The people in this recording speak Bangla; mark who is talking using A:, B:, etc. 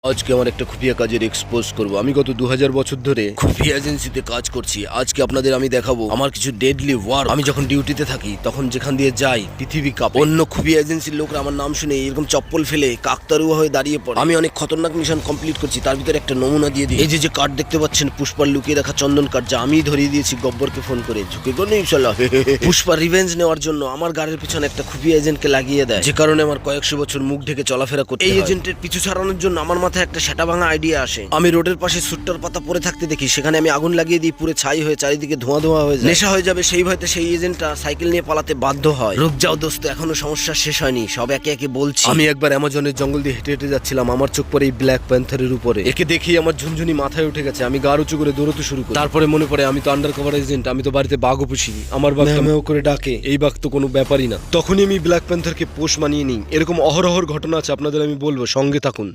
A: আজকে আমার একটা খুফিয়া কাজের এক্সপোজ করব। আমি গত 2000 বছর ধরে খুফিয়া এজেন্সিতে কাজ করছি। আজকে আপনাদের আমি দেখাবো আমার কিছু ডেডলি ওয়ার। আমি যখন ডিউটিতে থাকি তখন যেখান দিয়ে যাই পৃথিবী কাঁপে। অন্য খুফিয়া এজেন্সির লোকরা আমার নাম শুনে এরকম চপ্পল ফেলে কাকতারুয়া হয়ে দাঁড়িয়ে পড়ে। আমি অনেক খতরনাক মিশন কমপ্লিট করছি, তার ভিতরে একটা নমুনা দিয়ে দিই। এই যে কার্ড দেখতে পাচ্ছেন, পুষ্পার লুকিয়ে রাখা চন্দন কার্ড, যা আমি ধরিয়ে দিয়েছি গব্বরকে ফোন করে। ঝুঁকে গো নেই শালা। পুষ্পা রিভেঞ্জ নেওয়ার জন্য আমার গাড়ির পিছনে একটা খুফিয়া এজেন্টকে লাগিয়ে দেয়, যে কারণে আমার কয়েকশো বছর মুখ ঢেকে চলাফেরা করতে হয়। এই এজেন্টের পিছু ছাড়ানোর জন্য আমার মাথায় একটা সেটা ভাঙা আইডিয়া আসে। আমি রোডের পাশে সুট্টার পাতা পড়ে থাকতে দেখি, সেখানে আমি আগুন লাগিয়ে দিই, পুরো ছাই হয়ে চারিদিকে ধোঁয়া ধোঁয়া হয়ে যায়। নেশা হয়ে যাবে সেই ভয়তে সেই এজেন্টটা সাইকেল নিয়ে পালাতে বাধ্য হয়। রুক যাও দোস্ত, এখনো সমস্যা শেষ হয়নি, সব একে একে বলছি। আমি একবার অ্যামাজনের জঙ্গল দিয়ে হেঁটে হেঁটে যাচ্ছিলাম, আমার চোখ পড়ে এই ব্ল্যাক প্যান্থারের উপরে। একে দেখি আমার ঝুনঝুনি মাথায় উঠে গেছে। আমি গা উঁচু করে দৌড়তে শুরু করি। তারপরে মনে পড়ে আমি তো আন্ডার কভার এজেন্ট, আমি তো বাড়িতে বাঘও পুষিনি। আমার বাঘ ম্যাও করে ডাকে, এই বাঘ তো কোনো ব্যাপারই না। তখনই আমি ব্ল্যাক প্যান্থারকে পোষ মানিয়ে নিই। এরকম অহরহর ঘটনা আছে, আপনাদের আমি বলবো, সঙ্গে থাকুন।